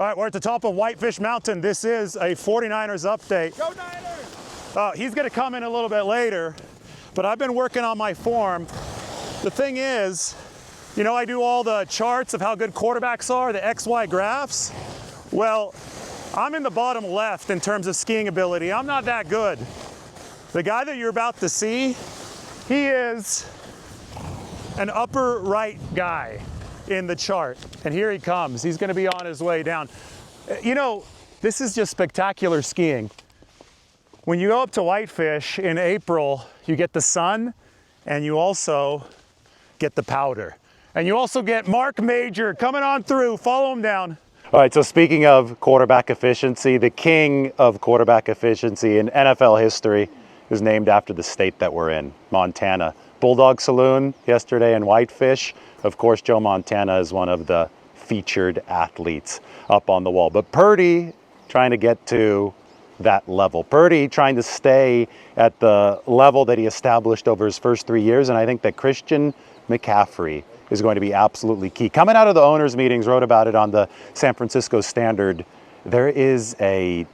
All right, we're at the top of Whitefish Mountain. This is a 49ers update. Go Niners! He's gonna come in a little bit later, but I've been working on my form. The thing is, you know, I do all the charts of how good quarterbacks are, the XY graphs. Well, I'm in the bottom left in terms of skiing ability. I'm not that good. The guy that you're about to see, he is an upper right guy in the chart. And here he comes. He's gonna be on his way down. You know, this is just spectacular skiing. When you go up to Whitefish in April, you get the sun and you also get the powder. And you also get Mark Major coming on through. Follow him down. All right, so speaking of quarterback efficiency, the king of quarterback efficiency in NFL history is named after the state that we're in, Montana. Bulldog Saloon yesterday in Whitefish. Of course, Joe Montana is one of the featured athletes up on the wall. But Purdy trying to get to that level. Purdy trying to stay at the level that he established over his first 3 years. And I think that Christian McCaffrey is going to be absolutely key. Coming out of the owners' meetings, wrote about it on the San Francisco Standard, there is a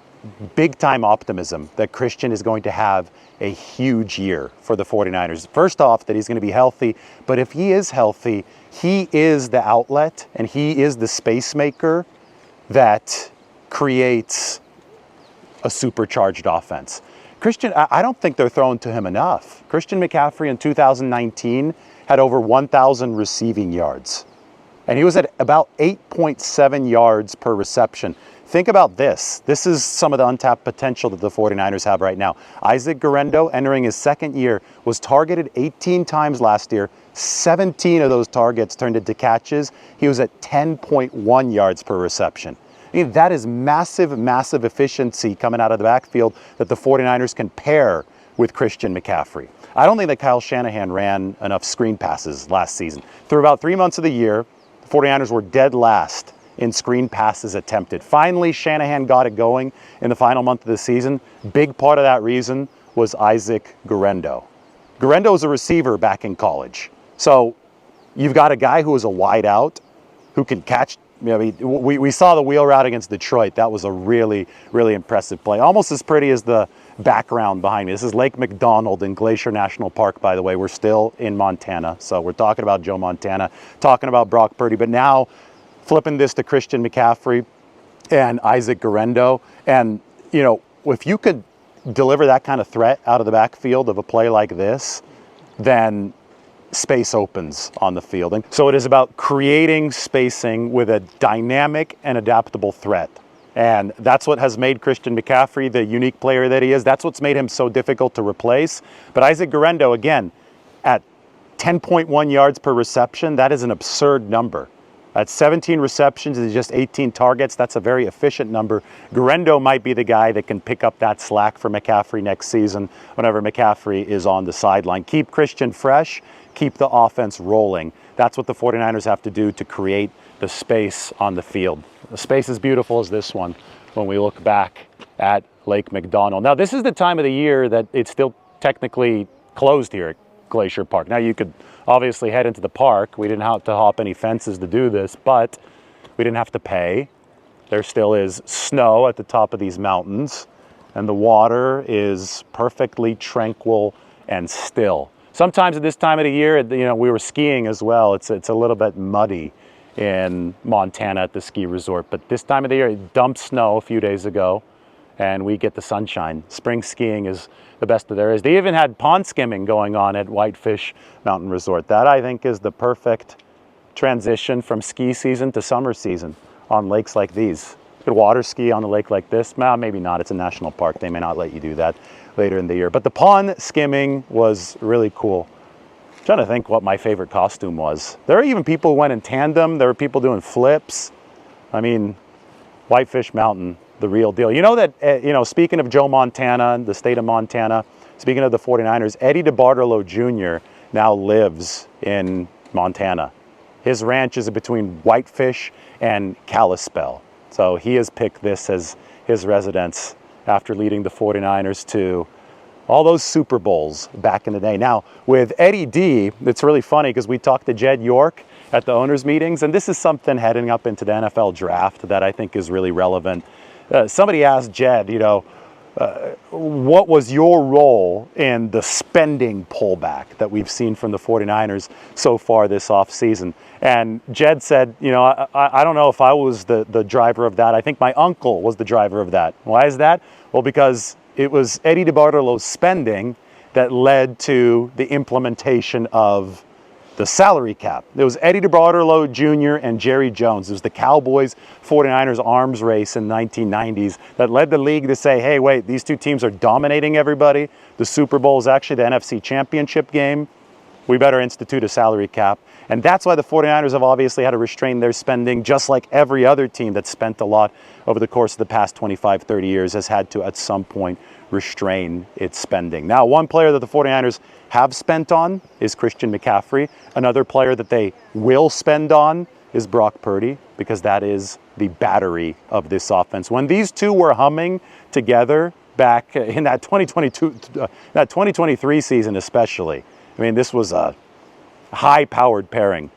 big-time optimism that Christian is going to have a huge year for the 49ers. First off, that he's going to be healthy, but if he is healthy, he is the outlet and he is the space maker that creates a supercharged offense. Christian, I don't think they're throwing to him enough. Christian McCaffrey in 2019 had over 1,000 receiving yards, and he was at about 8.7 yards per reception. Think about this. This is some of the untapped potential that the 49ers have right now. Isaac Guerendo, entering his second year, was targeted 18 times last year. 17 of those targets turned into catches. He was at 10.1 yards per reception. I mean, that is massive, massive efficiency coming out of the backfield that the 49ers can pair with Christian McCaffrey. I don't think that Kyle Shanahan ran enough screen passes last season. Through about 3 months of the year, the 49ers were dead last in screen passes attempted. Finally, Shanahan got it going in the final month of the season. Big part of that reason was Isaac Guerendo. Guerendo was a receiver back in college. So you've got a guy who is a wide out, who can catch. I mean, we saw the wheel route against Detroit. That was a really, really impressive play. Almost as pretty as the background behind me. This is Lake McDonald in Glacier National Park, by the way. We're still in Montana. So we're talking about Joe Montana, talking about Brock Purdy, but now flipping this to Christian McCaffrey and Isaac Guerendo. And, you know, if you could deliver that kind of threat out of the backfield of a play like this, then space opens on the field. And so it is about creating spacing with a dynamic and adaptable threat. And that's what has made Christian McCaffrey the unique player that he is. That's what's made him so difficult to replace. But Isaac Guerendo, again, at 10.1 yards per reception, that is an absurd number. At 17 receptions and just 18 targets, that's a very efficient number. Guerendo might be the guy that can pick up that slack for McCaffrey next season whenever McCaffrey is on the sideline. Keep Christian fresh, keep the offense rolling. That's what the 49ers have to do to create the space on the field. The space as beautiful as this one when we look back at Lake McDonald. Now, this is the time of the year that it's still technically closed here at Glacier Park. Now, you could obviously head into the park. We didn't have to hop any fences to do this, but we didn't have to pay. There still is snow at the top of these mountains, and the water is perfectly tranquil and still. Sometimes at this time of the year, you know, we were skiing as well. It's a little bit muddy in Montana at the ski resort, but this time of the year, it dumped snow a few days ago, and we get the sunshine. Spring skiing is the best that there is. They even had pond skimming going on at Whitefish Mountain Resort. That, I think, is the perfect transition from ski season to summer season on lakes like these. You could water ski on a lake like this. Well, maybe not. It's a national park. They may not let you do that later in the year. But the pond skimming was really cool. I'm trying to think what my favorite costume was. There are even people who went in tandem. There were people doing flips. I mean, Whitefish Mountain, the real deal. You know that, speaking of Joe Montana, the state of Montana, speaking of the 49ers, Eddie DeBartolo Jr. now lives in Montana. His ranch is between Whitefish and Kalispell. So he has picked this as his residence after leading the 49ers to all those Super Bowls back in the day. Now, with Eddie D, it's really funny because we talked to Jed York, at the owners' meetings. And this is something heading up into the NFL draft that I think is really relevant. Somebody asked Jed, what was your role in the spending pullback that we've seen from the 49ers so far this offseason? And Jed said, I don't know if I was the driver of that. I think my uncle was the driver of that. Why is that? Well, because it was Eddie DeBartolo's spending that led to the implementation of the salary cap. It was Eddie DeBartolo Jr. and Jerry Jones. It was the Cowboys 49ers arms race in the 1990s that led the league to say, hey, wait, these two teams are dominating everybody. The Super Bowl is actually the NFC Championship game. We better institute a salary cap. And that's why the 49ers have obviously had to restrain their spending, just like every other team that's spent a lot over the course of the past 25, 30 years has had to, at some point, restrain its spending. Now, one player that the 49ers have spent on is Christian McCaffrey. Another player that they will spend on is Brock Purdy, because that is the battery of this offense. When these two were humming together back in that 2023 season especially, I mean, this was a high-powered pairing.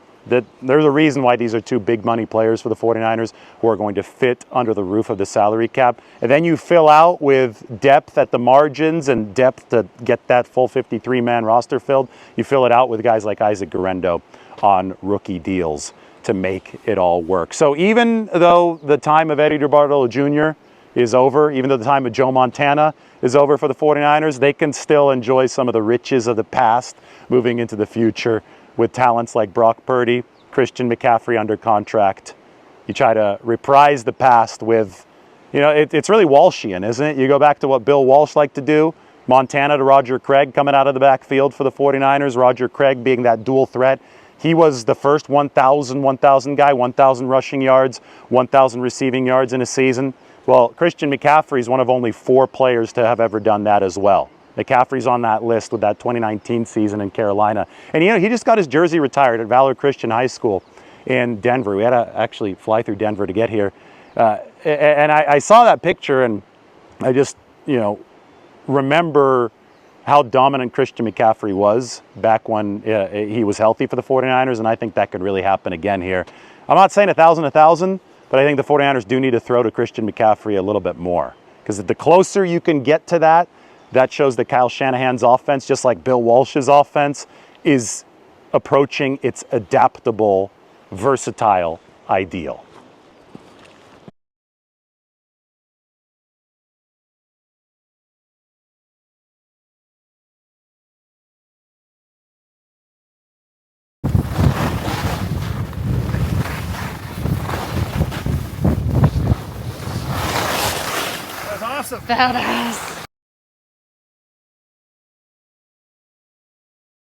There's a reason why these are two big money players for the 49ers who are going to fit under the roof of the salary cap. And then you fill out with depth at the margins and depth to get that full 53-man roster filled. You fill it out with guys like Isaac Guerendo on rookie deals to make it all work. So even though the time of Eddie DeBartolo Jr. is over, even though the time of Joe Montana is over for the 49ers, they can still enjoy some of the riches of the past moving into the future with talents like Brock Purdy, Christian McCaffrey under contract. You try to reprise the past with, it's really Walshian, isn't it? You go back to what Bill Walsh liked to do, Montana to Roger Craig coming out of the backfield for the 49ers, Roger Craig being that dual threat. He was the first 1,000 guy, 1,000 rushing yards, 1,000 receiving yards in a season. Well, Christian McCaffrey is one of only 4 players to have ever done that as well. McCaffrey's on that list with that 2019 season in Carolina. And he just got his jersey retired at Valor Christian High School in Denver. We had to actually fly through Denver to get here. And I saw that picture and I just, remember how dominant Christian McCaffrey was back when he was healthy for the 49ers. And I think that could really happen again here. I'm not saying 1,000, but I think the 49ers do need to throw to Christian McCaffrey a little bit more. Because the closer you can get to that shows that Kyle Shanahan's offense, just like Bill Walsh's offense, is approaching its adaptable, versatile ideal. That was awesome. Badass.